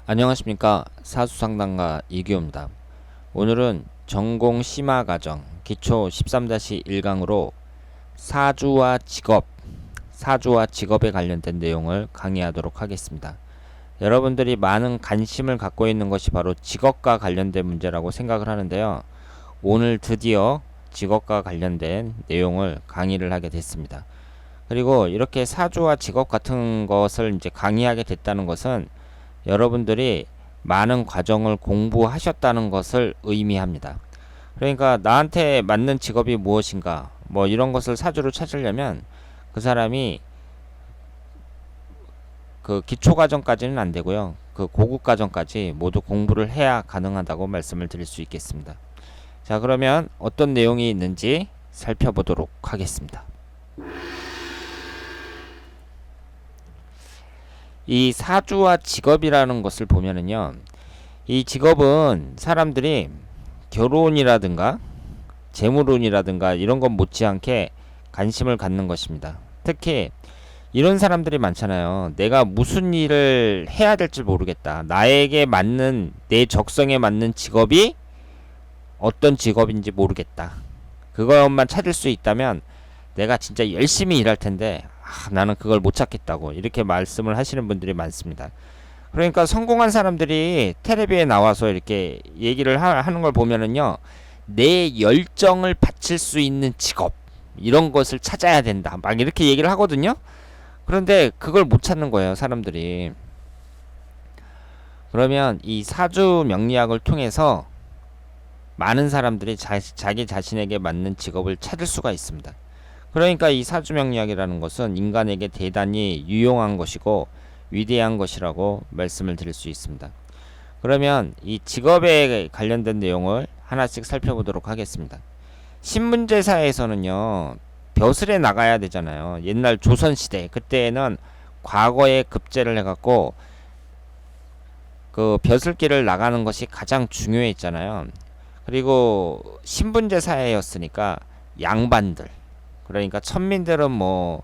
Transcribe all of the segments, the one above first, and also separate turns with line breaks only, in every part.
안녕하십니까, 사수상담가 이규호입니다. 오늘은 전공 심화과정 기초 13-1강으로 사주와 직업에 관련된 내용을 강의하도록 하겠습니다. 여러분들이 많은 관심을 갖고 있는 것이 바로 직업과 관련된 문제라고 생각을 하는데요. 오늘 드디어 직업과 관련된 내용을 강의를 하게 됐습니다. 그리고 이렇게 사주와 직업 같은 것을 이제 강의하게 됐다는 것은 여러분들이 많은 과정을 공부하셨다는 것을 의미합니다. 그러니까 나한테 맞는 직업이 무엇인가 뭐 이런 것을 사주로 찾으려면 그 사람이 그 기초 과정까지는 안 되고요. 그 고급 과정까지 모두 공부를 해야 가능하다고 말씀을 드릴 수 있겠습니다. 자, 그러면 어떤 내용이 있는지 살펴보도록 하겠습니다. 이 사주와 직업이라는 것을 보면은요, 이 직업은 사람들이 결혼이라든가 재물운이라든가 이런 것 못지않게 관심을 갖는 것입니다. 특히 이런 사람들이 많잖아요. 내가 무슨 일을 해야 될지 모르겠다. 나에게 맞는, 내 적성에 맞는 직업이 어떤 직업인지 모르겠다. 그것만 찾을 수 있다면 내가 진짜 열심히 일할 텐데 나는 그걸 못 찾겠다고 이렇게 말씀을 하시는 분들이 많습니다. 그러니까 성공한 사람들이 텔레비에 나와서 이렇게 얘기를 하는 걸 보면은요, 내 열정을 바칠 수 있는 직업 이런 것을 찾아야 된다 막 이렇게 얘기를 하거든요. 그런데 그걸 못 찾는 거예요, 사람들이. 그러면 이 사주 명리학을 통해서 많은 사람들이 자기 자신에게 맞는 직업을 찾을 수가 있습니다. 그러니까 이 사주명리학이라는 것은 인간에게 대단히 유용한 것이고 위대한 것이라고 말씀을 드릴 수 있습니다. 그러면 이 직업에 관련된 내용을 하나씩 살펴보도록 하겠습니다. 신문제사에서는요, 벼슬에 나가야 되잖아요. 옛날 조선시대 그때는 과거에 급제를 해갖고 그 벼슬길을 나가는 것이 가장 중요했잖아요. 그리고 신분제사회였으니까 양반들, 그러니까 천민들은 뭐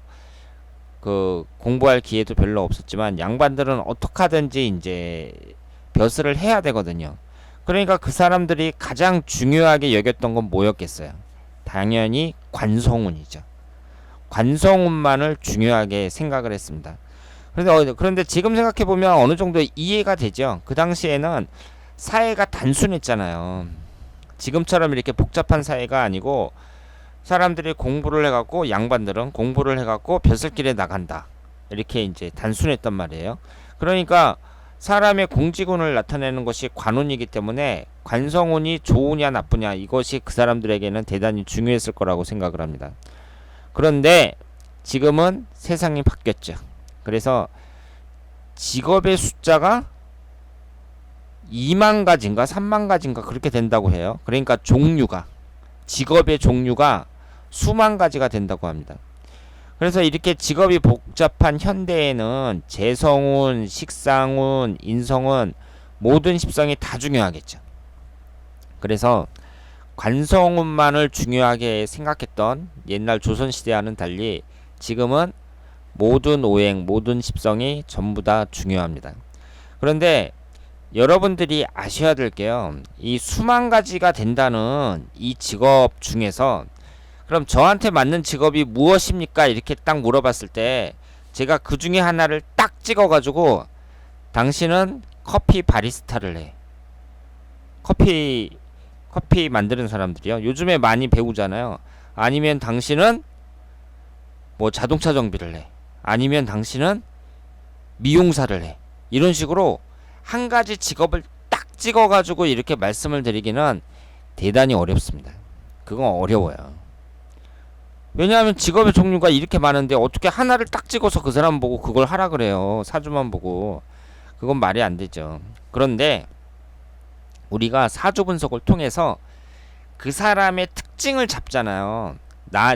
그 공부할 기회도 별로 없었지만 양반들은 어떻게 하든지 이제 벼슬을 해야 되거든요. 그러니까 그 사람들이 가장 중요하게 여겼던 건 뭐였겠어요? 당연히 관성운이죠. 관성운만을 중요하게 생각을 했습니다. 그런데 지금 생각해 보면 어느 정도 이해가 되죠. 그 당시에는 사회가 단순했잖아요. 지금처럼 이렇게 복잡한 사회가 아니고 사람들이 공부를 해갖고, 양반들은 공부를 해갖고 벼슬길에 나간다 이렇게 이제 단순했단 말이에요. 그러니까 사람의 공직운을 나타내는 것이 관운이기 때문에 관성운이 좋으냐 나쁘냐 이것이 그 사람들에게는 대단히 중요했을 거라고 생각을 합니다. 그런데 지금은 세상이 바뀌었죠. 그래서 직업의 숫자가 2만 가지인가 3만 가지인가 그렇게 된다고 해요. 그러니까 직업의 종류가 수만 가지가 된다고 합니다. 그래서 이렇게 직업이 복잡한 현대에는 재성운, 식상운, 인성운 모든 십성이 다 중요하겠죠. 그래서 관성운만을 중요하게 생각했던 옛날 조선시대와는 달리 지금은 모든 오행, 모든 십성이 전부 다 중요합니다. 그런데 여러분들이 아셔야 될 게요, 이 수만 가지가 된다는 이 직업 중에서 그럼 저한테 맞는 직업이 무엇입니까? 이렇게 딱 물어봤을 때 제가 그 중에 하나를 딱 찍어가지고 당신은 커피 바리스타를 해. 커피 만드는 사람들이요. 요즘에 많이 배우잖아요. 아니면 당신은 뭐 자동차 정비를 해. 아니면 당신은 미용사를 해. 이런 식으로 한 가지 직업을 딱 찍어가지고 이렇게 말씀을 드리기는 대단히 어렵습니다. 그건 어려워요. 왜냐하면 직업의 종류가 이렇게 많은데 어떻게 하나를 딱 찍어서 그 사람 보고 그걸 하라 그래요. 사주만 보고. 그건 말이 안 되죠. 그런데 우리가 사주 분석을 통해서 그 사람의 특징을 잡잖아요.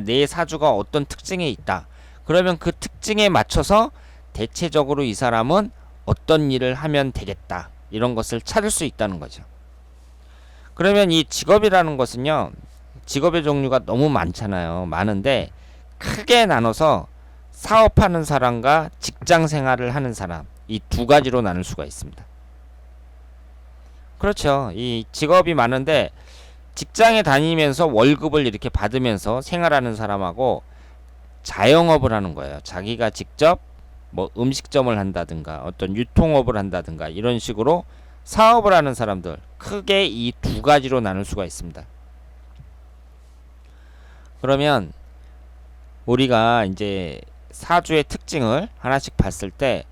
내 사주가 어떤 특징이 있다. 그러면 그 특징에 맞춰서 대체적으로 이 사람은 어떤 일을 하면 되겠다. 이런 것을 찾을 수 있다는 거죠. 그러면 이 직업이라는 것은요, 직업의 종류가 너무 많잖아요. 많은데 크게 나눠서 사업하는 사람과 직장 생활을 하는 사람, 이 두 가지로 나눌 수가 있습니다. 그렇죠. 이 직업이 많은데 직장에 다니면서 월급을 이렇게 받으면서 생활하는 사람하고 자영업을 하는 거예요. 자기가 직접 뭐 음식점을 한다든가 어떤 유통업을 한다든가 이런 식으로 사업을 하는 사람들, 크게 이 두 가지로 나눌 수가 있습니다. 그러면 우리가 이제 사주의 특징을 하나씩 봤을 때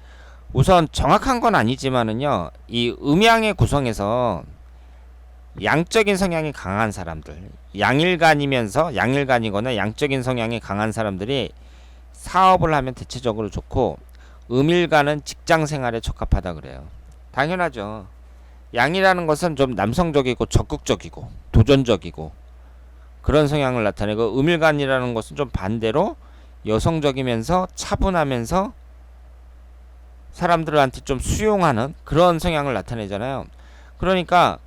우선 정확한 건 아니지만은요, 이 음양의 구성에서 양적인 성향이 강한 사람들, 양일간이거나 양적인 성향이 강한 사람들이 사업을 하면 대체적으로 좋고, 음일간은 직장 생활에 적합하다 그래요. 당연하죠. 양이라는 것은 좀 남성적이고 적극적이고 도전적이고 그런 성향을 나타내고, 음일간이라는 것은 좀 반대로 여성적이면서 차분하면서 사람들한테 좀 수용하는 그런 성향을 나타내잖아요. 그러니까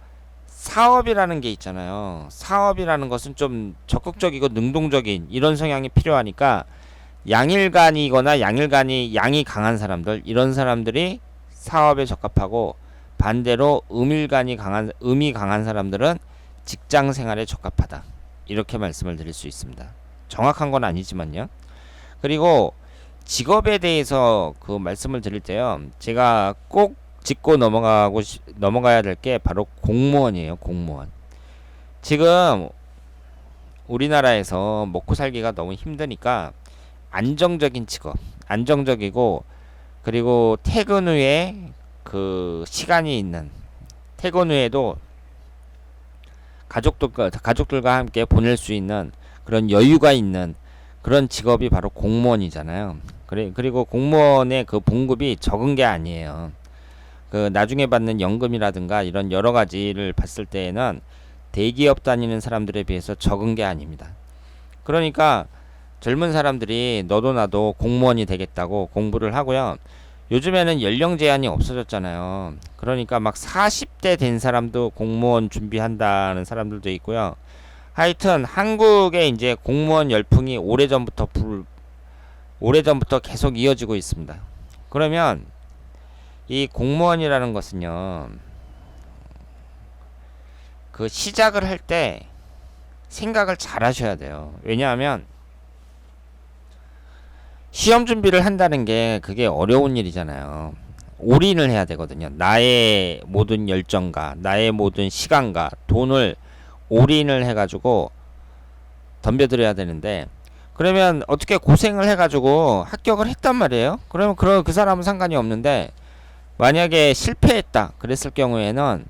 사업이라는 게 있잖아요. 사업이라는 것은 좀 적극적이고 능동적인 이런 성향이 필요하니까, 양일간이거나 양일간이 양이 강한 사람들, 이런 사람들이 사업에 적합하고, 반대로 음이 강한 사람들은 직장 생활에 적합하다, 이렇게 말씀을 드릴 수 있습니다. 정확한 건 아니지만요. 그리고 직업에 대해서 그 말씀을 드릴 때요, 제가 꼭 짚고 넘어가야 될 게 바로 공무원이에요. 공무원. 지금 우리나라에서 먹고 살기가 너무 힘드니까 안정적인 직업, 안정적이고, 그리고 퇴근 후에 그 시간이 있는, 퇴근 후에도 가족들과 함께 보낼 수 있는 그런 여유가 있는 그런 직업이 바로 공무원이잖아요. 그리고 공무원의 그 봉급이 적은 게 아니에요. 그 나중에 받는 연금이라든가 이런 여러 가지를 봤을 때에는 대기업 다니는 사람들에 비해서 적은 게 아닙니다. 그러니까 젊은 사람들이 너도 나도 공무원이 되겠다고 공부를 하고요. 요즘에는 연령 제한이 없어졌잖아요. 그러니까 막 40대 된 사람도 공무원 준비한다는 사람들도 있고요. 하여튼 한국의 이제 공무원 열풍이 오래전부터 계속 이어지고 있습니다. 그러면 이 공무원이라는 것은요, 그 시작을 할 때 생각을 잘 하셔야 돼요. 왜냐하면 시험 준비를 한다는 게 그게 어려운 일이잖아요. 올인을 해야 되거든요. 나의 모든 열정과 나의 모든 시간과 돈을 올인을 해가지고 덤벼들어야 되는데, 그러면 어떻게 고생을 해가지고 합격을 했단 말이에요. 그러면 그 사람은 상관이 없는데, 만약에 실패했다 그랬을 경우에는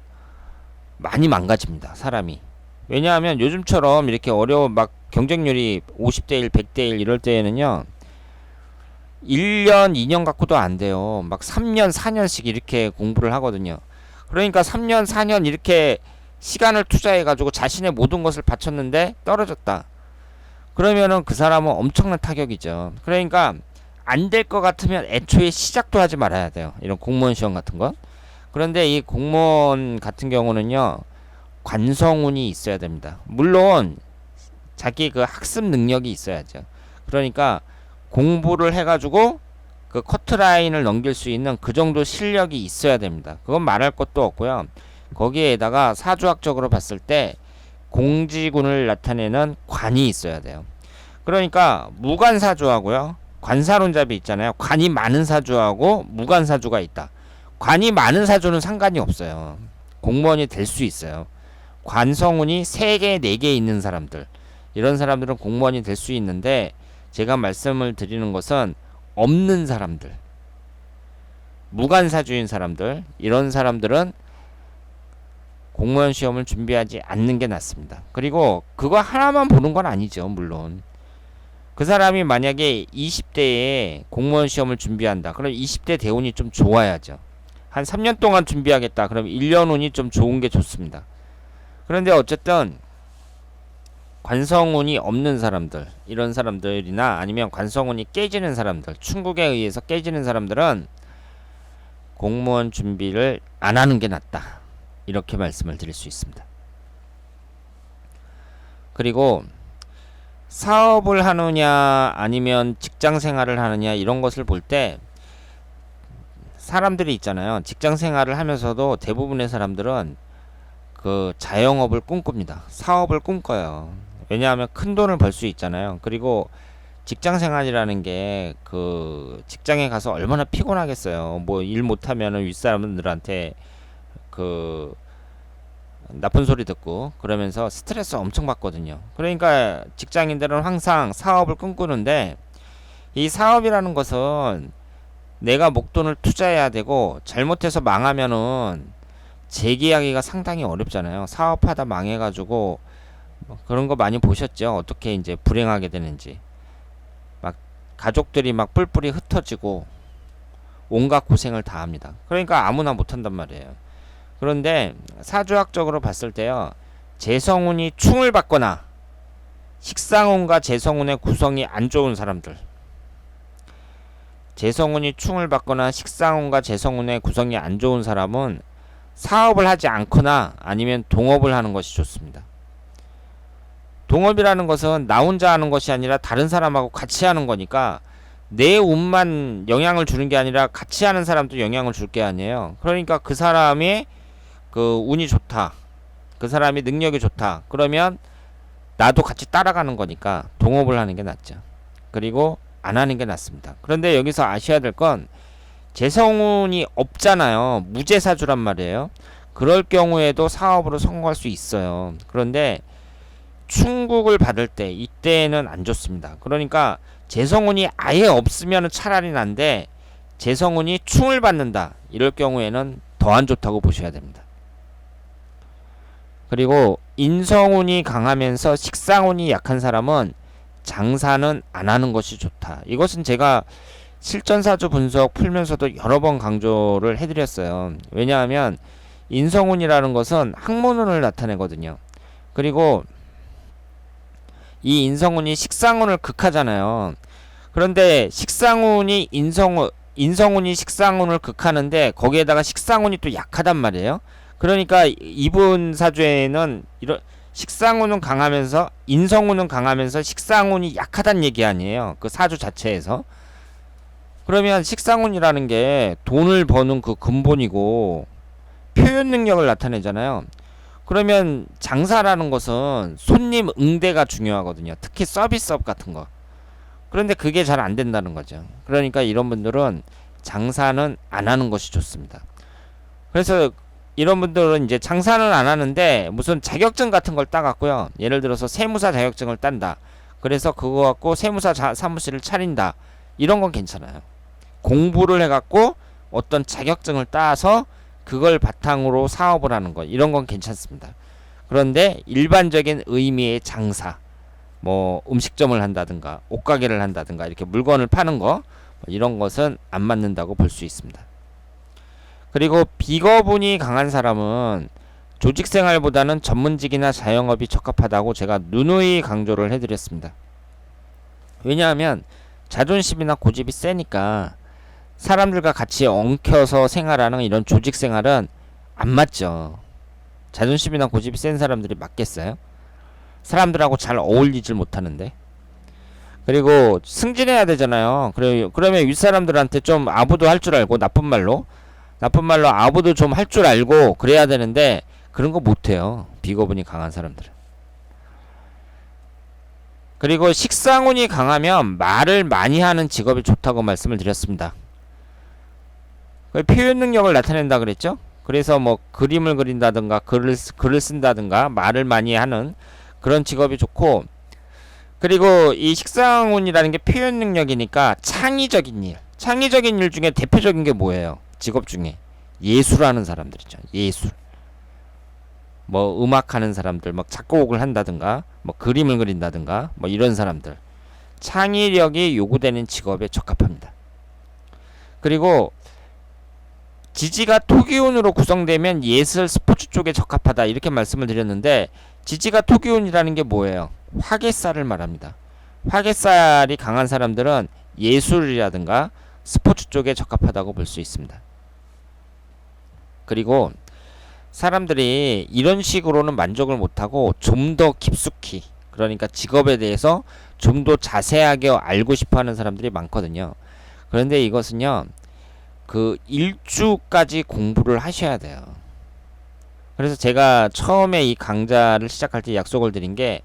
많이 망가집니다, 사람이. 왜냐하면 요즘처럼 이렇게 어려운 막 경쟁률이 50대 1, 100대 1 이럴 때에는요, 1년, 2년 갖고도 안 돼요. 막 3년, 4년씩 이렇게 공부를 하거든요. 그러니까 3년, 4년 이렇게 시간을 투자해가지고 자신의 모든 것을 바쳤는데 떨어졌다. 그러면은 그 사람은 엄청난 타격이죠. 그러니까 안 될 것 같으면 애초에 시작도 하지 말아야 돼요. 이런 공무원 시험 같은 거. 그런데 이 공무원 같은 경우는요, 관성운이 있어야 됩니다. 물론 자기 그 학습 능력이 있어야죠. 그러니까 공부를 해가지고 그 커트라인을 넘길 수 있는 그 정도 실력이 있어야 됩니다. 그건 말할 것도 없고요. 거기에다가 사주학적으로 봤을 때 공지군을 나타내는 관이 있어야 돼요. 그러니까 무관사주하고요, 관사론잡이 있잖아요. 관이 많은 사주하고 무관사주가 있다. 관이 많은 사주는 상관이 없어요. 공무원이 될 수 있어요. 관성운이 3개, 4개 있는 사람들, 이런 사람들은 공무원이 될 수 있는데, 제가 말씀을 드리는 것은 없는 사람들, 무관사주인 사람들, 이런 사람들은 공무원 시험을 준비하지 않는 게 낫습니다. 그리고 그거 하나만 보는 건 아니죠. 물론 그 사람이 만약에 20대에 공무원 시험을 준비한다, 그럼 20대 대운이 좀 좋아야죠. 한 3년 동안 준비하겠다, 그럼 1년 운이 좀 좋은 게 좋습니다. 그런데 어쨌든 관성운이 없는 사람들, 이런 사람들이나 아니면 관성운이 깨지는 사람들, 충국에 의해서 깨지는 사람들은 공무원 준비를 안 하는 게 낫다, 이렇게 말씀을 드릴 수 있습니다. 그리고 사업을 하느냐 아니면 직장 생활을 하느냐, 이런 것을 볼 때 사람들이 있잖아요. 직장 생활을 하면서도 대부분의 사람들은 그 자영업을 꿈꿉니다. 사업을 꿈꿔요. 왜냐하면 큰 돈을 벌 수 있잖아요. 그리고 직장 생활이라는 게 그 직장에 가서 얼마나 피곤하겠어요. 뭐 일 못하면은 윗사람들한테 그 나쁜 소리 듣고 그러면서 스트레스 엄청 받거든요. 그러니까 직장인들은 항상 사업을 꿈꾸는데, 이 사업이라는 것은 내가 목돈을 투자해야 되고 잘못해서 망하면은 재계약이가 상당히 어렵잖아요. 사업하다 망해가지고 뭐 그런 거 많이 보셨죠? 어떻게 이제 불행하게 되는지. 막 가족들이 막 뿔뿔이 흩어지고 온갖 고생을 다 합니다. 그러니까 아무나 못한단 말이에요. 그런데 사주학적으로 봤을 때요, 재성운이 충을 받거나 식상운과 재성운의 구성이 안 좋은 사람들, 재성운이 충을 받거나 식상운과 재성운의 구성이 안 좋은 사람은 사업을 하지 않거나 아니면 동업을 하는 것이 좋습니다. 동업이라는 것은 나 혼자 하는 것이 아니라 다른 사람하고 같이 하는 거니까 내 운만 영향을 주는 게 아니라 같이 하는 사람도 영향을 줄 게 아니에요. 그러니까 그 사람이 그 운이 좋다, 그 사람이 능력이 좋다, 그러면 나도 같이 따라가는 거니까 동업을 하는 게 낫죠. 그리고 안 하는 게 낫습니다. 그런데 여기서 아셔야 될 건 재성운이 없잖아요. 무재사주란 말이에요. 그럴 경우에도 사업으로 성공할 수 있어요. 그런데 충국을 받을 때 이때는 안 좋습니다. 그러니까 재성운이 아예 없으면 차라리 난데, 재성운이 충을 받는다 이럴 경우에는 더 안 좋다고 보셔야 됩니다. 그리고 인성운이 강하면서 식상운이 약한 사람은 장사는 안 하는 것이 좋다. 이것은 제가 실전사주 분석 풀면서도 여러 번 강조를 해드렸어요. 왜냐하면 인성운이라는 것은 학문운을 나타내거든요. 그리고 이 인성운이 식상운을 극하잖아요. 그런데 식상운이 인성운이 식상운을 극하는데 거기에다가 식상운이 또 약하단 말이에요. 그러니까 이분 사주에는 이런 식상운은 강하면서 인성운은 강하면서 식상운이 약하단 얘기 아니에요. 그 사주 자체에서. 그러면 식상운이라는 게 돈을 버는 그 근본이고 표현 능력을 나타내잖아요. 그러면 장사라는 것은 손님 응대가 중요하거든요. 특히 서비스업 같은 거. 그런데 그게 잘 안 된다는 거죠. 그러니까 이런 분들은 장사는 안 하는 것이 좋습니다. 그래서 이런 분들은 이제 장사는 안 하는데 무슨 자격증 같은 걸 따갖고요. 예를 들어서 세무사 자격증을 딴다. 그래서 그거 갖고 세무사 사무실을 차린다. 이런 건 괜찮아요. 공부를 해갖고 어떤 자격증을 따서 그걸 바탕으로 사업을 하는 것, 이런 건 괜찮습니다. 그런데 일반적인 의미의 장사, 뭐 음식점을 한다든가 옷가게를 한다든가 이렇게 물건을 파는 거, 이런 것은 안 맞는다고 볼 수 있습니다. 그리고 비거분이 강한 사람은 조직생활보다는 전문직이나 자영업이 적합하다고 제가 누누이 강조를 해드렸습니다. 왜냐하면 자존심이나 고집이 세니까 사람들과 같이 엉켜서 생활하는 이런 조직 생활은 안 맞죠. 자존심이나 고집이 센 사람들이 맞겠어요? 사람들하고 잘 어울리질 못하는데. 그리고 승진해야 되잖아요. 그러면 윗사람들한테 좀 아부도 할 줄 알고, 나쁜 말로 아부도 좀 할 줄 알고 그래야 되는데 그런 거 못해요. 비거분이 강한 사람들은. 그리고 식상운이 강하면 말을 많이 하는 직업이 좋다고 말씀을 드렸습니다. 표현 능력을 나타낸다 그랬죠. 그래서 뭐 그림을 그린다든가 글을 쓴다든가 말을 많이 하는 그런 직업이 좋고, 그리고 이 식상운이라는 게 표현 능력이니까 창의적인 일 중에 대표적인 게 뭐예요? 직업 중에 예술하는 사람들이죠. 예술. 뭐 음악하는 사람들, 막 작곡을 한다든가 뭐 그림을 그린다든가 뭐 이런 사람들, 창의력이 요구되는 직업에 적합합니다. 그리고 지지가 토기운으로 구성되면 예술 스포츠 쪽에 적합하다 이렇게 말씀을 드렸는데, 지지가 토기운이라는 게 뭐예요? 화개살을 말합니다. 화개살이 강한 사람들은 예술이라든가 스포츠 쪽에 적합하다고 볼 수 있습니다. 그리고 사람들이 이런 식으로는 만족을 못하고 좀 더 깊숙이, 그러니까 직업에 대해서 좀 더 자세하게 알고 싶어하는 사람들이 많거든요. 그런데 이것은요, 그 일주까지 공부를 하셔야 돼요. 그래서 제가 처음에 이 강좌를 시작할 때 약속을 드린 게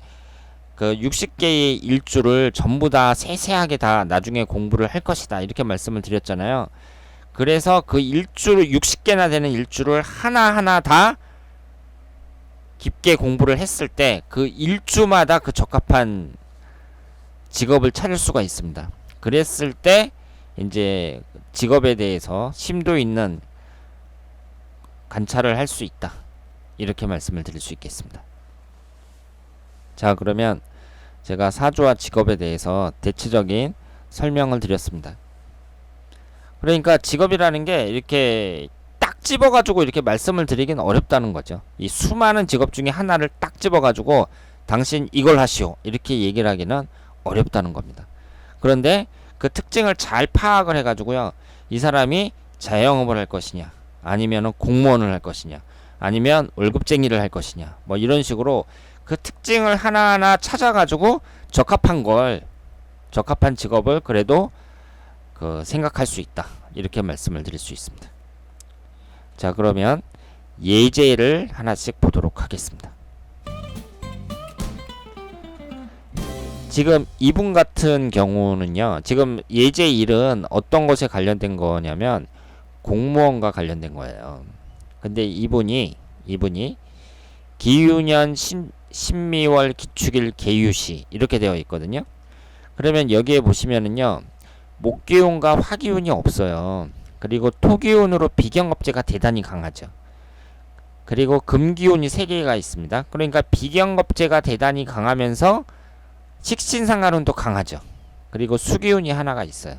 그 60개의 일주를 전부 다 세세하게 다 나중에 공부를 할 것이다 이렇게 말씀을 드렸잖아요. 그래서 그 일주를 60개나 되는 일주를 하나하나 다 깊게 공부를 했을 때 그 일주마다 그 적합한 직업을 찾을 수가 있습니다. 그랬을 때 이제 직업에 대해서 심도 있는 관찰을 할 수 있다. 이렇게 말씀을 드릴 수 있겠습니다. 자, 그러면 제가 사주와 직업에 대해서 대체적인 설명을 드렸습니다. 그러니까 직업이라는 게 이렇게 딱 집어가지고 이렇게 말씀을 드리긴 어렵다는 거죠. 이 수많은 직업 중에 하나를 딱 집어가지고 당신 이걸 하시오 이렇게 얘기를 하기는 어렵다는 겁니다. 그런데 그 특징을 잘 파악을 해가지고요, 이 사람이 자영업을 할 것이냐, 아니면은 공무원을 할 것이냐, 아니면 월급쟁이를 할 것이냐, 뭐 이런 식으로 그 특징을 하나하나 찾아가지고 적합한 직업을 그래도 그 생각할 수 있다 이렇게 말씀을 드릴 수 있습니다. 자, 그러면 예제를 하나씩 보도록 하겠습니다. 지금 이분 같은 경우는요, 지금 예제 1은 어떤 것에 관련된 거냐면 공무원과 관련된 거예요. 근데 이분이 기유년 신미월 기축일 계유시 이렇게 되어 있거든요. 그러면 여기에 보시면은요, 목기운과 화기운이 없어요. 그리고 토기운으로 비경업제가 대단히 강하죠. 그리고 금기운이 3개가 있습니다. 그러니까 비경업제가 대단히 강하면서 식신상간운도 강하죠. 그리고 수기운이 하나가 있어요.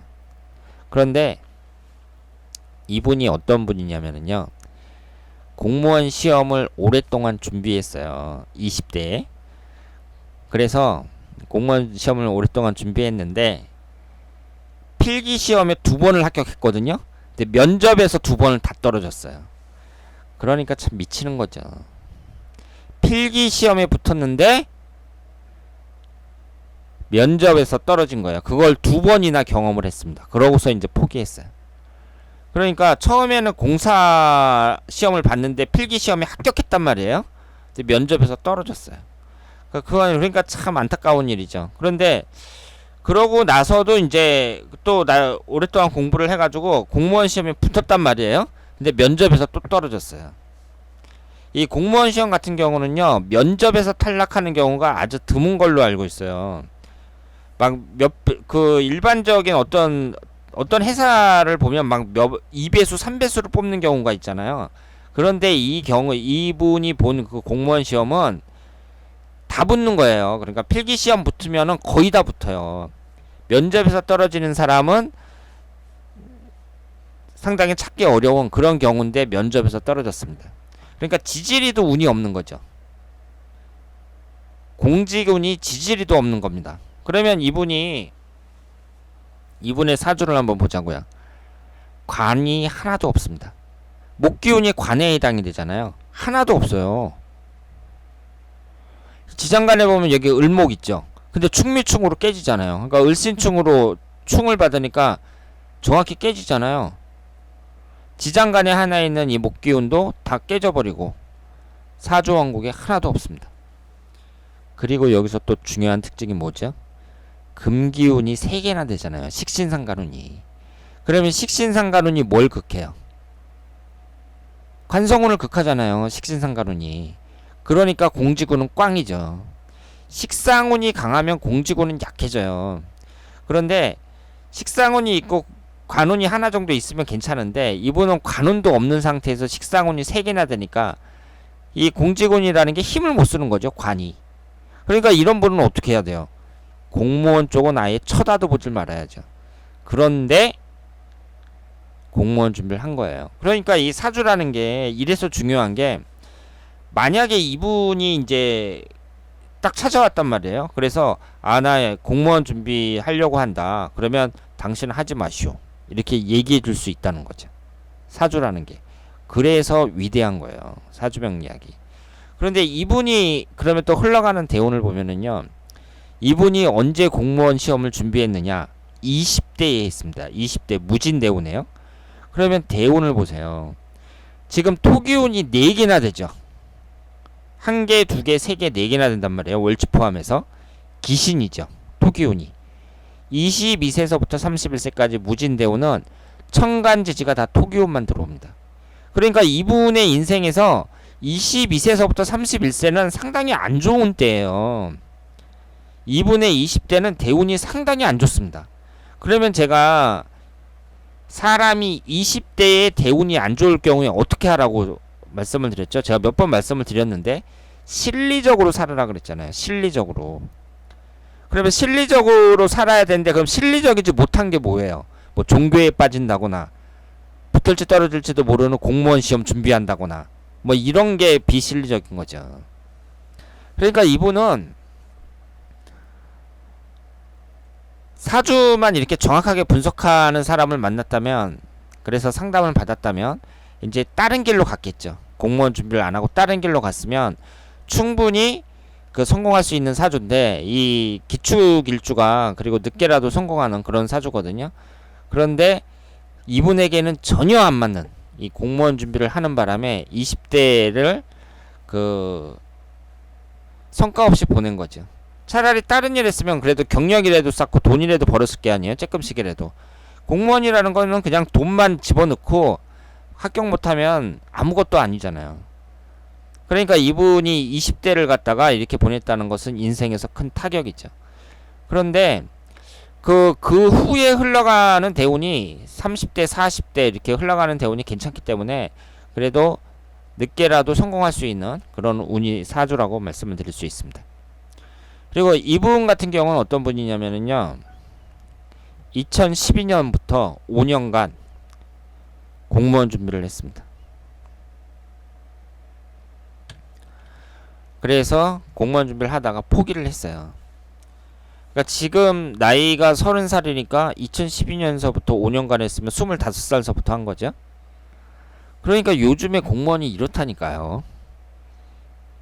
그런데 이분이 어떤 분이냐면요, 공무원 시험을 오랫동안 준비했어요. 20대에. 그래서 공무원 시험을 오랫동안 준비했는데 필기 시험에 2번을 합격했거든요. 근데 면접에서 2번을 다 떨어졌어요. 그러니까 참 미치는 거죠. 필기 시험에 붙었는데 면접에서 떨어진 거예요. 그걸 2번이나 경험을 했습니다. 그러고서 이제 포기했어요. 그러니까 처음에는 공사 시험을 봤는데 필기 시험에 합격했단 말이에요. 근데 면접에서 떨어졌어요. 그러니까 참 안타까운 일이죠. 그런데 그러고 나서도 이제 또 오랫동안 공부를 해가지고 공무원 시험에 붙었단 말이에요. 근데 면접에서 또 떨어졌어요. 이 공무원 시험 같은 경우는요, 면접에서 탈락하는 경우가 아주 드문 걸로 알고 있어요. 막 일반적인 어떤 회사를 보면 막 2배수, 3배수를 뽑는 경우가 있잖아요. 그런데 이분이 본 그 공무원 시험은 다 붙는 거예요. 그러니까 필기 시험 붙으면은 거의 다 붙어요. 면접에서 떨어지는 사람은 상당히 찾기 어려운 그런 경우인데 면접에서 떨어졌습니다. 그러니까 지지리도 운이 없는 거죠. 공직운이 지지리도 없는 겁니다. 그러면 이분의 사주를 한번 보자고요. 관이 하나도 없습니다. 목기운이 관에 해당이 되잖아요. 하나도 없어요. 지장간에 보면 여기 을목 있죠. 근데 충미충으로 깨지잖아요. 그러니까 을신충으로 충을 받으니까 정확히 깨지잖아요. 지장간에 하나 있는 이 목기운도 다 깨져버리고 사주왕국에 하나도 없습니다. 그리고 여기서 또 중요한 특징이 뭐죠? 금기운이 3개나 되잖아요. 식신상간운이. 그러면 식신상간운이 뭘 극해요? 관성운을 극하잖아요. 식신상간운이. 그러니까 공지군은 꽝이죠. 식상운이 강하면 공지군은 약해져요. 그런데 식상운이 있고 관운이 하나 정도 있으면 괜찮은데 이분은 관운도 없는 상태에서 식상운이 3개나 되니까 이 공지군이라는 게 힘을 못 쓰는 거죠. 관이. 그러니까 이런 분은 어떻게 해야 돼요? 공무원 쪽은 아예 쳐다도 보질 말아야죠. 그런데 공무원 준비를 한 거예요. 그러니까 이 사주라는 게 이래서 중요한 게, 만약에 이분이 이제 딱 찾아왔단 말이에요. 그래서 나 공무원 준비하려고 한다. 그러면 당신은 하지 마시오. 이렇게 얘기해 줄 수 있다는 거죠. 사주라는 게. 그래서 위대한 거예요. 사주명 이야기. 그런데 이분이 그러면 또 흘러가는 대운을 보면은요, 이분이 언제 공무원 시험을 준비했느냐? 20대에 했습니다. 20대 무진대운이에요. 그러면 대운을 보세요. 지금 토기운이 4개나 되죠. 한 개, 두 개, 세 개, 네 개나 된단 말이에요. 월지 포함해서. 기신이죠. 토기운이. 22세서부터 31세까지 무진대운은 천간지지가 다 토기운만 들어옵니다. 그러니까 이분의 인생에서 22세서부터 31세는 상당히 안 좋은 때예요. 이분의 20대는 대운이 상당히 안 좋습니다. 그러면 제가 사람이 20대에 대운이 안 좋을 경우에 어떻게 하라고 말씀을 드렸죠? 제가 몇 번 말씀을 드렸는데 실리적으로 살아라 그랬잖아요. 실리적으로. 그러면 실리적으로 살아야 되는데 그럼 실리적이지 못한 게 뭐예요? 뭐 종교에 빠진다거나 붙을지 떨어질지도 모르는 공무원 시험 준비한다거나 뭐 이런 게 비실리적인 거죠. 그러니까 이분은 사주만 이렇게 정확하게 분석하는 사람을 만났다면, 그래서 상담을 받았다면 이제 다른 길로 갔겠죠. 공무원 준비를 안 하고 다른 길로 갔으면 충분히 그 성공할 수 있는 사주인데, 이 기축일주가 그리고 늦게라도 성공하는 그런 사주거든요. 그런데 이분에게는 전혀 안 맞는 이 공무원 준비를 하는 바람에 20대를 그 성과 없이 보낸 거죠. 차라리 다른 일 했으면 그래도 경력이라도 쌓고 돈이라도 벌었을 게 아니에요. 조금씩이라도. 공무원이라는 거는 그냥 돈만 집어넣고 합격 못하면 아무것도 아니잖아요. 그러니까 이분이 20대를 갖다가 이렇게 보냈다는 것은 인생에서 큰 타격이죠. 그런데 그 후에 흘러가는 대운이 30대, 40대 이렇게 흘러가는 대운이 괜찮기 때문에 그래도 늦게라도 성공할 수 있는 그런 운이 사주라고 말씀을 드릴 수 있습니다. 그리고 이분 같은 경우는 어떤 분이냐면요. 2012년부터 5년간 공무원 준비를 했습니다. 그래서 공무원 준비를 하다가 포기를 했어요. 그러니까 지금 나이가 30살이니까 2012년서부터 5년간 했으면 25살서부터 한 거죠. 그러니까 요즘에 공무원이 이렇다니까요.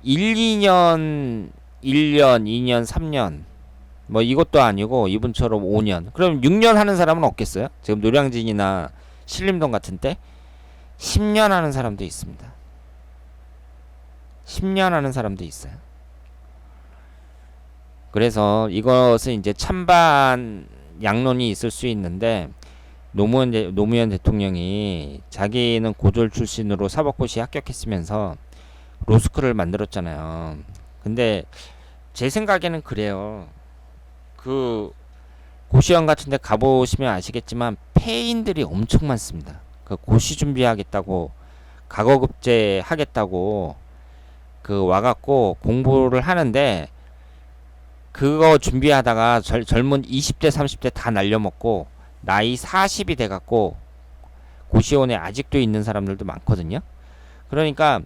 1, 2년, 1년, 2년, 3년 뭐 이것도 아니고 이분처럼 5년. 그럼 6년 하는 사람은 없겠어요? 지금 노량진이나 신림동 같은 때 10년 하는 사람도 있습니다. 10년 하는 사람도 있어요. 그래서 이것은 이제 찬반 양론이 있을 수 있는데, 노무현 대통령이 자기는 고졸 출신으로 사법고시 합격했으면서 로스쿨을 만들었잖아요. 근데 제 생각에는 그래요. 그 고시원 같은 데 가보시면 아시겠지만 폐인들이 엄청 많습니다. 그 고시 준비하겠다고, 과거급제 하겠다고 그 와갖고 공부를 하는데, 그거 준비하다가 젊은 20대 30대 다 날려먹고 나이 40이 돼갖고 고시원에 아직도 있는 사람들도 많거든요. 그러니까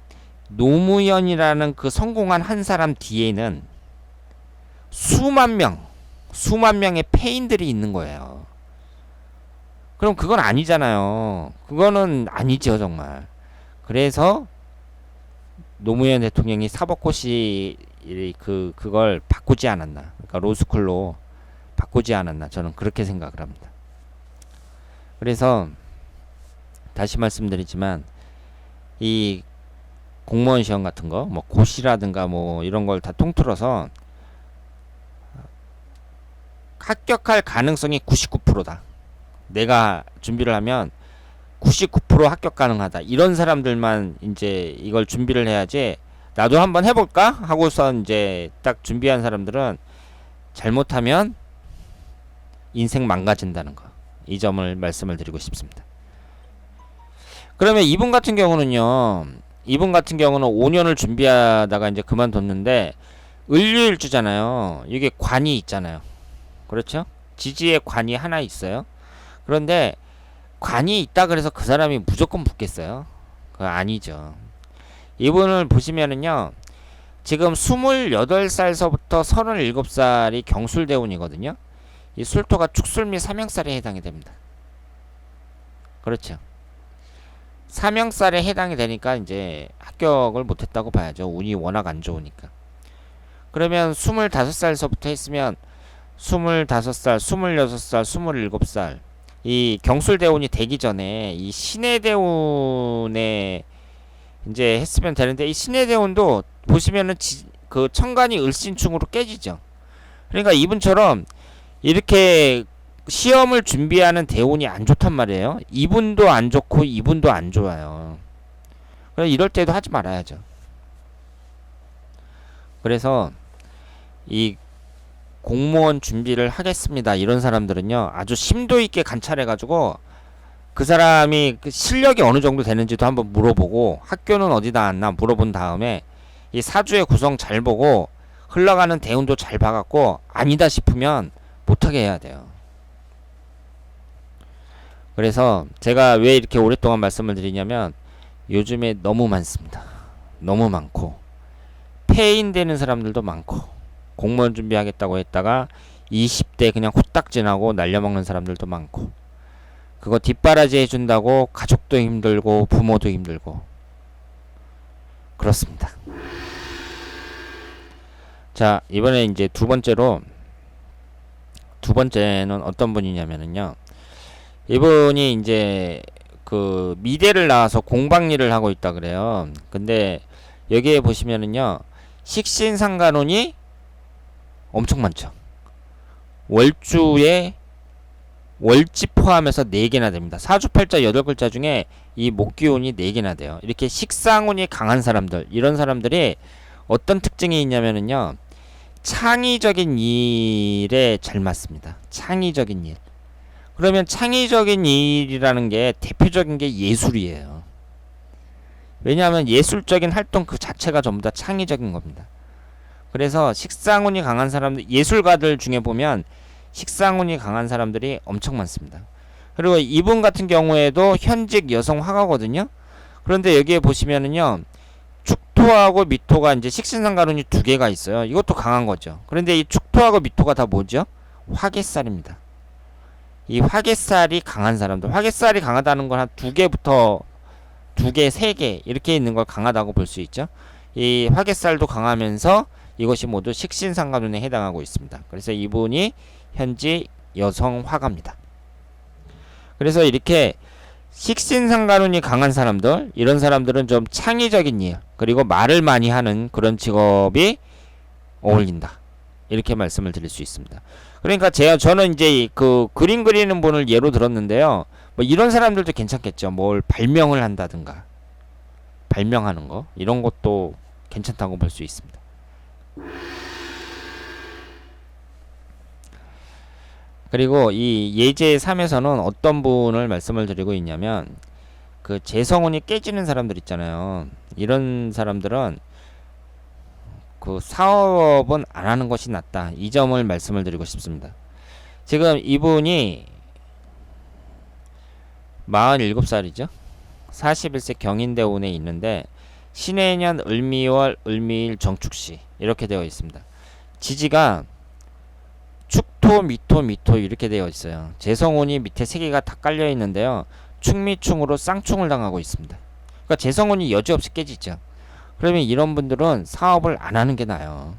노무현이라는 그 성공한 한 사람 뒤에는 수만 명의 폐인들이 있는 거예요. 그럼 그건 아니잖아요. 그거는 아니죠, 정말. 그래서 노무현 대통령이 사법고시 그걸 바꾸지 않았나. 그러니까 로스쿨로 바꾸지 않았나. 저는 그렇게 생각을 합니다. 그래서 다시 말씀드리지만 이 공무원 시험 같은 거, 뭐 고시라든가 뭐 이런 걸 다 통틀어서 합격할 가능성이 99%다. 내가 준비를 하면 99% 합격 가능하다. 이런 사람들만 이제 이걸 준비를 해야지, 나도 한번 해볼까 하고서 이제 딱 준비한 사람들은 잘못하면 인생 망가진다는 거, 이 점을 말씀을 드리고 싶습니다. 그러면 이분 같은 경우는요, 이분 같은 경우는 5년을 준비하다가 이제 그만뒀는데, 을류일주잖아요. 이게 관이 있잖아요. 그렇죠? 지지에 관이 하나 있어요. 그런데 관이 있다 그래서 그 사람이 무조건 붙겠어요? 그거 아니죠. 이분을 보시면은요, 지금 28살서부터 37살이 경술대운이거든요. 이 술토가 축술미 삼형살에 해당이 됩니다. 그렇죠. 삼형살에 해당이 되니까 이제 합격을 못했다고 봐야죠. 운이 워낙 안 좋으니까. 그러면 25살서부터 했으면 25살, 26살, 27살, 이 경술대운이 되기 전에 이 신해대운에 이제 했으면 되는데, 이 신해대운도 보시면은 그 천간이 을신충으로 깨지죠. 그러니까 이분처럼 이렇게 시험을 준비하는 대운이 안 좋단 말이에요. 이분도 안 좋고 이분도 안 좋아요. 그래서 이럴 때도 하지 말아야죠. 그래서 이 공무원 준비를 하겠습니다 이런 사람들은요, 아주 심도 있게 관찰해 가지고 그 사람이 그 실력이 어느 정도 되는지도 한번 물어보고, 학교는 어디 나왔나 물어본 다음에 이 사주의 구성 잘 보고 흘러가는 대운도 잘 봐갖고 아니다 싶으면 못하게 해야 돼요. 그래서 제가 왜 이렇게 오랫동안 말씀을 드리냐면, 요즘에 너무 많습니다. 너무 많고 폐인 되는 사람들도 많고, 공무원 준비하겠다고 했다가 20대 그냥 후딱 지나고 날려먹는 사람들도 많고, 그거 뒷바라지 해준다고 가족도 힘들고 부모도 힘들고 그렇습니다. 자, 이번에 이제 두 번째는 어떤 분이냐면은요, 이분이 이제 그 미대를 나와서 공방일을 하고 있다 그래요. 근데 여기에 보시면은요, 식신상간운이 엄청 많죠. 월주에 월지 포함해서 4개나 됩니다. 사주팔자 8글자 중에 이 목기운이 4개나 돼요. 이렇게 식상운이 강한 사람들, 이런 사람들이 어떤 특징이 있냐면은요, 창의적인 일에 잘 맞습니다. 창의적인 일. 그러면 창의적인 일이라는 게 대표적인 게 예술이에요. 왜냐하면 예술적인 활동 그 자체가 전부 다 창의적인 겁니다. 그래서 식상운이 강한 사람들, 예술가들 중에 보면 식상운이 강한 사람들이 엄청 많습니다. 그리고 이분 같은 경우에도 현직 여성 화가거든요. 그런데 여기에 보시면은요, 축토하고 미토가 이제 식신상간운이 2개가 있어요. 이것도 강한 거죠. 그런데 이 축토하고 미토가 다 뭐죠? 화개살입니다. 이 화개살이 강한 사람들, 화개살이 강하다는 건 한 2개부터 2개, 3개 이렇게 있는 걸 강하다고 볼 수 있죠. 이 화개살도 강하면서 이것이 모두 식신상간운에 해당하고 있습니다. 그래서 이분이 현지 여성 화가입니다. 그래서 이렇게 식신상간운이 강한 사람들, 이런 사람들은 좀 창의적인 일, 그리고 말을 많이 하는 그런 직업이 어울린다, 이렇게 말씀을 드릴 수 있습니다. 그러니까 저는 이제 그 그림 그리는 분을 예로 들었는데요, 뭐 이런 사람들도 괜찮겠죠. 뭘 발명을 한다든가, 발명하는 거, 이런 것도 괜찮다고 볼 수 있습니다. 그리고 이 예제 3에서는 어떤 분을 말씀을 드리고 있냐면, 그 재성운이 깨지는 사람들 있잖아요. 이런 사람들은 그 사업은 안 하는 것이 낫다, 이 점을 말씀을 드리고 싶습니다. 지금 이분이 47살이죠. 41세 경인대운에 있는데 신해년 을미월 을미일 정축시 이렇게 되어 있습니다. 지지가 축토 미토 이렇게 되어 있어요. 재성운이 밑에 3개가 다 깔려 있는데요, 충미충으로 쌍충을 당하고 있습니다. 그러니까 재성운이 여지없이 깨지죠. 그러면 이런 분들은 사업을 안 하는 게 나아요.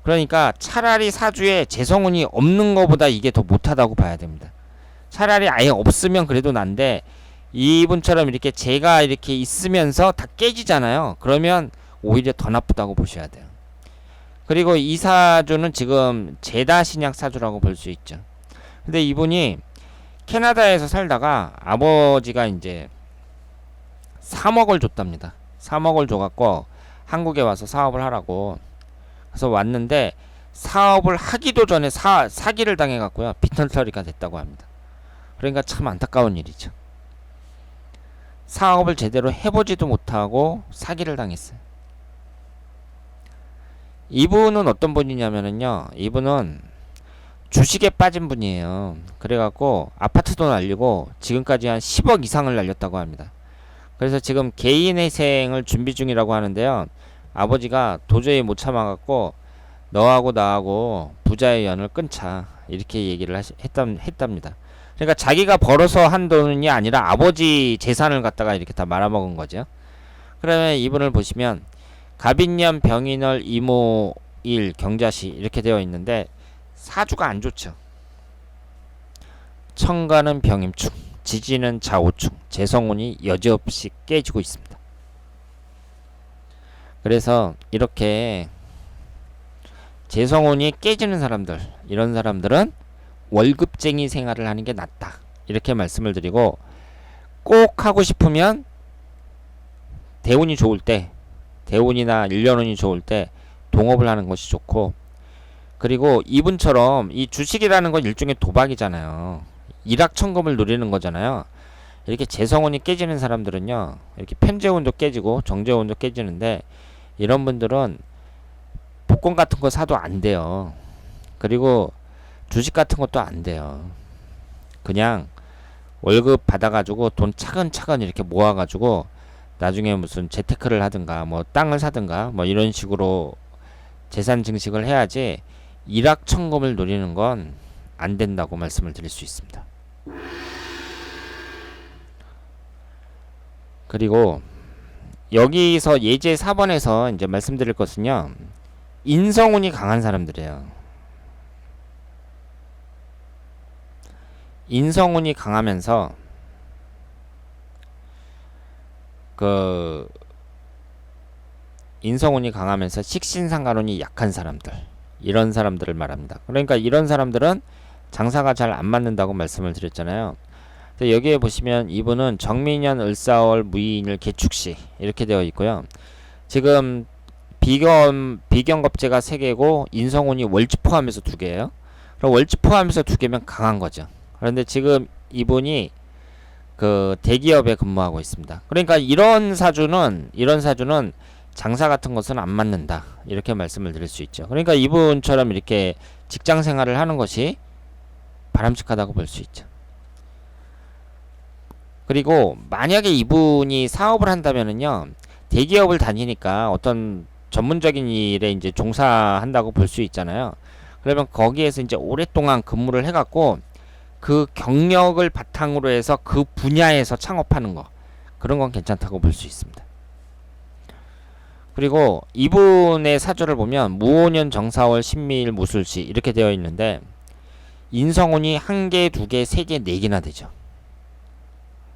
그러니까 차라리 사주에 재성운이 없는 것보다 이게 더 못하다고 봐야 됩니다. 차라리 아예 없으면 그래도 난데, 이분처럼 이렇게 재가 이렇게 있으면서 다 깨지잖아요. 그러면 오히려 더 나쁘다고 보셔야 돼요. 그리고 이 사주는 지금 제다 신약 사주라고 볼 수 있죠. 근데 이분이 캐나다에서 살다가 아버지가 이제 3억을 줬답니다. 3억을 줘갖고 한국에 와서 사업을 하라고. 그래서 왔는데 사업을 하기도 전에 사기를 당해갖고요, 빈털터리가 됐다고 합니다. 그러니까 참 안타까운 일이죠. 사업을 제대로 해보지도 못하고 사기를 당했어요. 이분은 어떤 분이냐면요, 이분은 주식에 빠진 분이에요. 그래갖고 아파트도 날리고 지금까지 한 10억 이상을 날렸다고 합니다. 그래서 지금 개인회생을 준비 중이라고 하는데요, 아버지가 도저히 못 참아갖고 너하고 나하고 부자의 연을 끊자, 이렇게 얘기를 했답니다. 그러니까 자기가 벌어서 한 돈이 아니라 아버지 재산을 갖다가 이렇게 다 말아먹은 거죠. 그러면 이분을 보시면 갑인년 병인월 이모일 경자시 이렇게 되어 있는데 사주가 안 좋죠. 천간은 병임충, 지지는 자오충, 재성운이 여지없이 깨지고 있습니다. 그래서 이렇게 재성운이 깨지는 사람들, 이런 사람들은 월급쟁이 생활을 하는 게 낫다, 이렇게 말씀을 드리고, 꼭 하고 싶으면 대운이 좋을 때, 대운이나 일년운이 좋을 때 동업을 하는 것이 좋고, 그리고 이분처럼 이 주식이라는 건 일종의 도박이잖아요. 일확천금을 노리는 거잖아요. 이렇게 재성운이 깨지는 사람들은요, 이렇게 편재운도 깨지고 정재운도 깨지는데, 이런 분들은 복권 같은 거 사도 안 돼요. 그리고 주식 같은 것도 안 돼요. 그냥 월급 받아가지고 돈 차근차근 이렇게 모아가지고 나중에 무슨 재테크를 하든가 뭐 땅을 사든가 뭐 이런 식으로 재산 증식을 해야지, 일확천금을 노리는 건 안 된다고 말씀을 드릴 수 있습니다. 그리고 여기서 예제 4번에서 이제 말씀드릴 것은요, 인성운이 강한 사람들이에요. 인성운이 강하면서 인성운이 강하면서 식신상간운이 약한 사람들, 이런 사람들을 말합니다. 그러니까 이런 사람들은 장사가 잘 안 맞는다고 말씀을 드렸잖아요. 여기에 보시면 이분은 정민년 을사월 무인일 개축시 이렇게 되어 있고요. 지금 비견겁제가 3개고 인성운이 월지 포함해서 2개예요. 그럼 월지 포함해서 2개면 강한 거죠. 그런데 지금 이분이 그 대기업에 근무하고 있습니다. 그러니까 이런 사주는 장사 같은 것은 안 맞는다, 이렇게 말씀을 드릴 수 있죠. 그러니까 이분처럼 이렇게 직장 생활을 하는 것이 바람직하다고 볼 수 있죠. 그리고 만약에 이분이 사업을 한다면은요, 대기업을 다니니까 어떤 전문적인 일에 이제 종사한다고 볼 수 있잖아요. 그러면 거기에서 이제 오랫동안 근무를 해갖고 그 경력을 바탕으로 해서 그 분야에서 창업하는 거, 그런 건 괜찮다고 볼 수 있습니다. 그리고 이분의 사주를 보면 무오년 정사월 신미일 무술시 이렇게 되어 있는데, 인성운이 1개, 2개, 3개, 4개나 되죠.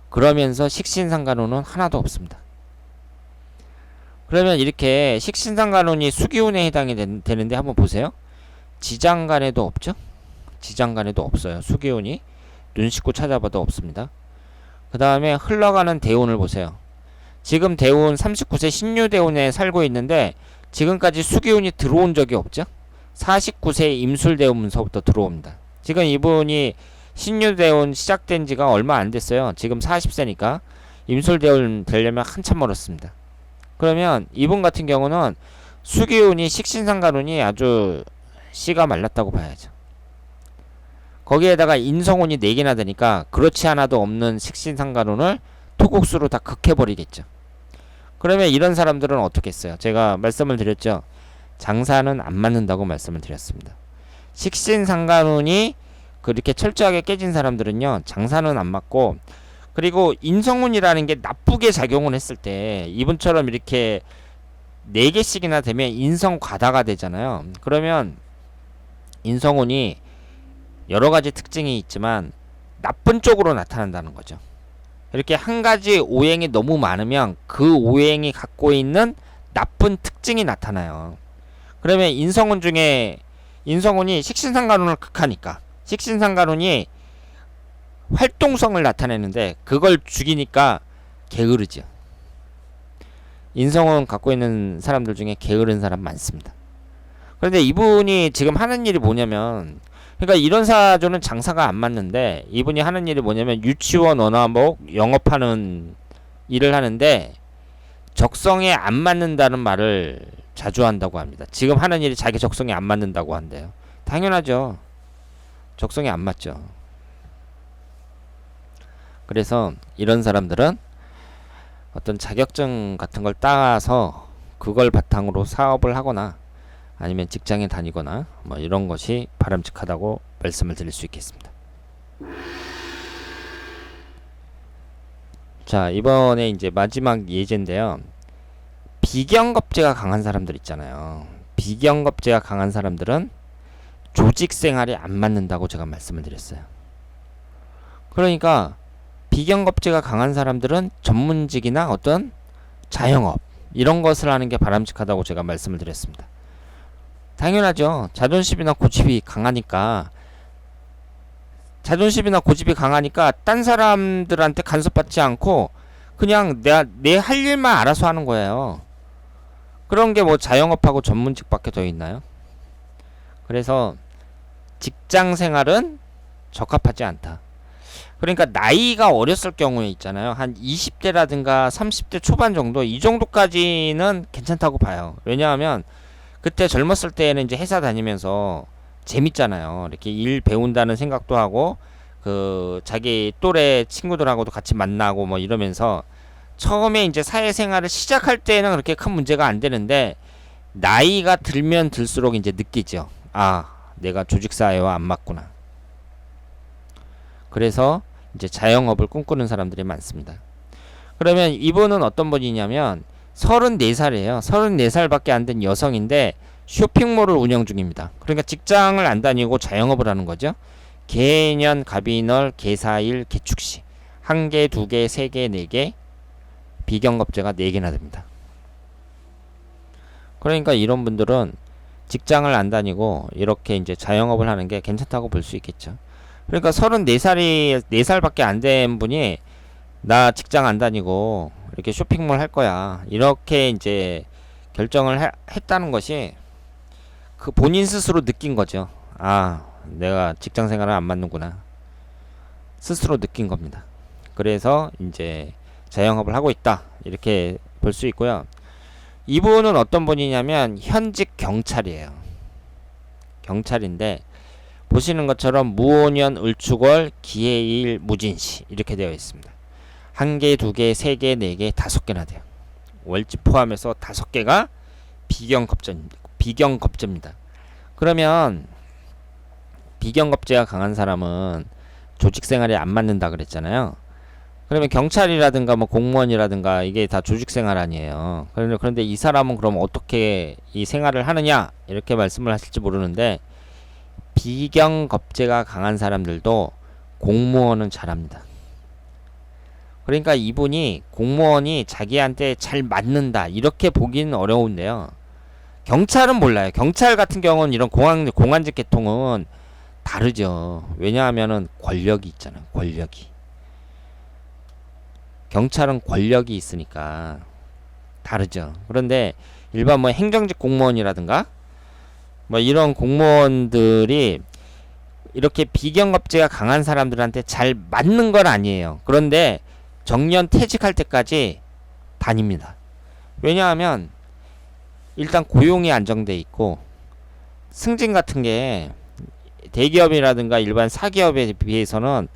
그러면서 식신상간운은 하나도 없습니다. 그러면 이렇게 식신상간운이 수기운에 해당이 되는데 한번 보세요. 지장간에도 없죠? 지장간에도 없어요. 수기운이 눈 씻고 찾아봐도 없습니다. 그 다음에 흘러가는 대운을 보세요. 지금 대운 39세 신유대운에 살고 있는데 지금까지 수기운이 들어온 적이 없죠? 49세 임술대운서부터 들어옵니다. 지금 이분이 신유대운 시작된 지가 얼마 안 됐어요. 지금 40세니까 임술대운 되려면 한참 멀었습니다. 그러면 이분 같은 경우는 수기운이 식신상간운이 아주 씨가 말랐다고 봐야죠. 거기에다가 인성운이 4개나 되니까 그렇지 않아도 없는 식신상간운을 토국수로 다 극해버리겠죠. 그러면 이런 사람들은 어떻게 했어요? 제가 말씀을 드렸죠. 장사는 안 맞는다고 말씀을 드렸습니다. 식신상간운이 그렇게 철저하게 깨진 사람들은요, 장사는 안 맞고, 그리고 인성운이라는 게 나쁘게 작용을 했을 때 이분처럼 이렇게 4개씩이나 되면 인성과다가 되잖아요. 그러면 인성운이 여러 가지 특징이 있지만 나쁜 쪽으로 나타난다는 거죠. 이렇게 한 가지 오행이 너무 많으면 그 오행이 갖고 있는 나쁜 특징이 나타나요. 그러면 인성운 중에 인성운이 식신상간운을 극하니까, 식신상간운이 활동성을 나타내는데 그걸 죽이니까 게으르죠. 인성운 갖고 있는 사람들 중에 게으른 사람 많습니다. 그런데 이분이 지금 하는 일이 뭐냐면, 그러니까 이런 사주는 장사가 안 맞는데 이분이 하는 일이 뭐냐면 유치원, 원화목, 영업하는 일을 하는데 적성에 안 맞는다는 말을 자주 한다고 합니다. 지금 하는 일이 자기 적성에 안 맞는다고 한대요. 당연하죠. 적성에 안 맞죠. 그래서 이런 사람들은 어떤 자격증 같은 걸 따서 그걸 바탕으로 사업을 하거나 아니면 직장에 다니거나 뭐 이런 것이 바람직하다고 말씀을 드릴 수 있겠습니다. 자, 이번에 이제 마지막 예제인데요. 비견겁제가 강한 사람들 있잖아요. 비견겁제가 강한 사람들은 조직 생활이 안 맞는다고 제가 말씀을 드렸어요. 그러니까 비견겁제가 강한 사람들은 전문직이나 어떤 자영업 이런 것을 하는 게 바람직하다고 제가 말씀을 드렸습니다. 당연하죠. 자존심이나 고집이 강하니까 딴 사람들한테 간섭받지 않고 그냥 내 할 일만 알아서 하는 거예요. 그런 게 뭐 자영업하고 전문직밖에 더 있나요? 그래서 직장 생활은 적합하지 않다. 그러니까 나이가 어렸을 경우에 있잖아요. 한 20대라든가 30대 초반 정도, 이 정도까지는 괜찮다고 봐요. 왜냐하면 그때 젊었을 때는 이제 회사 다니면서 재밌잖아요. 이렇게 일 배운다는 생각도 하고 그 자기 또래 친구들하고도 같이 만나고 뭐 이러면서 처음에 이제 사회생활을 시작할 때는 그렇게 큰 문제가 안 되는데 나이가 들면 들수록 이제 느끼죠. 아, 내가 조직사회와 안 맞구나. 그래서 이제 자영업을 꿈꾸는 사람들이 많습니다. 그러면 이분은 어떤 분이냐면 34살이에요. 34살밖에 안 된 여성인데 쇼핑몰을 운영 중입니다. 그러니까 직장을 안 다니고 자영업을 하는 거죠. 개년, 갑인월, 개사일, 개축시 1개, 2개, 3개, 4개, 비경겁제가 4개나 됩니다. 그러니까 이런 분들은 직장을 안 다니고 이렇게 이제 자영업을 하는 게 괜찮다고 볼 수 있겠죠. 그러니까 4살밖에 안 된 분이 나 직장 안 다니고 이렇게 쇼핑몰 할 거야. 이렇게 이제 결정을 했다는 것이 그 본인 스스로 느낀 거죠. 아, 내가 직장 생활은 안 맞는구나. 스스로 느낀 겁니다. 그래서 이제 자영업을 하고 있다. 이렇게 볼 수 있고요. 이분은 어떤 분이냐면 현직 경찰이에요. 경찰인데 보시는 것처럼 무오년 을축월 기해일 무진시 이렇게 되어 있습니다. 1개, 2개, 3개, 4개, 5개나 돼요. 월집 포함해서 5개가 비경겁제입니다. 그러면 비경겁제가 강한 사람은 조직생활에 안 맞는다 그랬잖아요. 그러면 경찰이라든가 뭐 공무원이라든가 이게 다 조직생활 아니에요. 그런데 이 사람은 그럼 어떻게 이 생활을 하느냐 이렇게 말씀을 하실지 모르는데 비경겁제가 강한 사람들도 공무원은 잘합니다. 그러니까 이분이 공무원이 자기한테 잘 맞는다 이렇게 보기는 어려운데요. 경찰은 몰라요. 경찰 같은 경우는 이런 공안직 계통은 다르죠. 왜냐하면은 권력이 있잖아요. 경찰은 권력이 있으니까 다르죠. 그런데 일반 뭐 행정직 공무원이라든가 뭐 이런 공무원들이 이렇게 비경겁제가 강한 사람들한테 잘 맞는 건 아니에요. 그런데 정년 퇴직할 때까지 다닙니다. 왜냐하면 일단 고용이 안정돼 있고 승진 같은 게 대기업이라든가 일반 사기업에 비해서는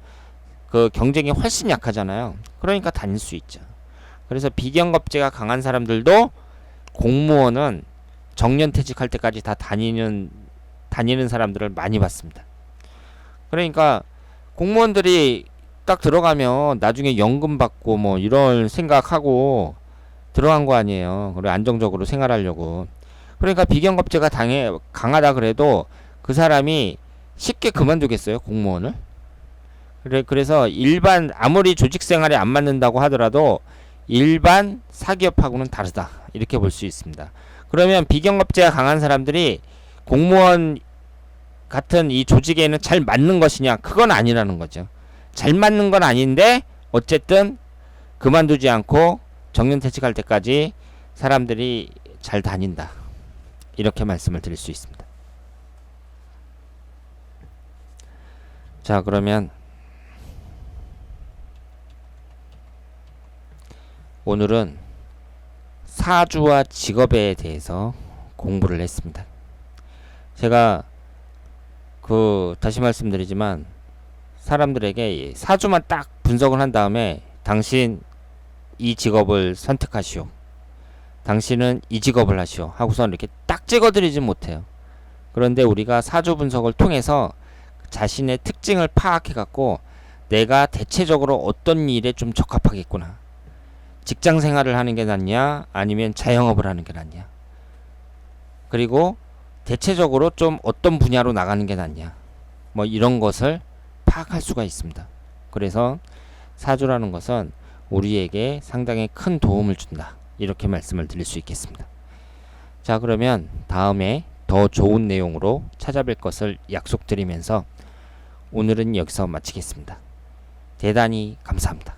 그 경쟁이 훨씬 약하잖아요. 그러니까 다닐 수 있죠. 그래서 비경겁제가 강한 사람들도 공무원은 정년 퇴직할 때까지 다 다니는 사람들을 많이 봤습니다. 그러니까 공무원들이 딱 들어가면 나중에 연금 받고 뭐 이런 생각하고 들어간 거 아니에요. 그리고 안정적으로 생활하려고. 그러니까 비경겁제가 강하다 그래도 그 사람이 쉽게 그만두겠어요, 공무원을? 그래서 일반 아무리 조직 생활에 안 맞는다고 하더라도 일반 사기업하고는 다르다. 이렇게 볼 수 있습니다. 그러면 비경겁제가 강한 사람들이 공무원 같은 이 조직에는 잘 맞는 것이냐? 그건 아니라는 거죠. 잘 맞는 건 아닌데 어쨌든 그만두지 않고 정년퇴직할 때까지 사람들이 잘 다닌다. 이렇게 말씀을 드릴 수 있습니다. 자, 그러면 오늘은 사주와 직업에 대해서 공부를 했습니다. 제가 다시 말씀드리지만 사람들에게 사주만 딱 분석을 한 다음에 당신 이 직업을 선택하시오. 당신은 이 직업을 하시오. 하고선 이렇게 딱 찍어드리진 못해요. 그런데 우리가 사주 분석을 통해서 자신의 특징을 파악해갖고 내가 대체적으로 어떤 일에 좀 적합하겠구나. 직장 생활을 하는 게 낫냐? 아니면 자영업을 하는 게 낫냐? 그리고 대체적으로 좀 어떤 분야로 나가는 게 낫냐? 뭐 이런 것을 파악할 수가 있습니다. 그래서 사주라는 것은 우리에게 상당히 큰 도움을 준다. 이렇게 말씀을 드릴 수 있겠습니다. 자, 그러면 다음에 더 좋은 내용으로 찾아뵐 것을 약속드리면서 오늘은 여기서 마치겠습니다. 대단히 감사합니다.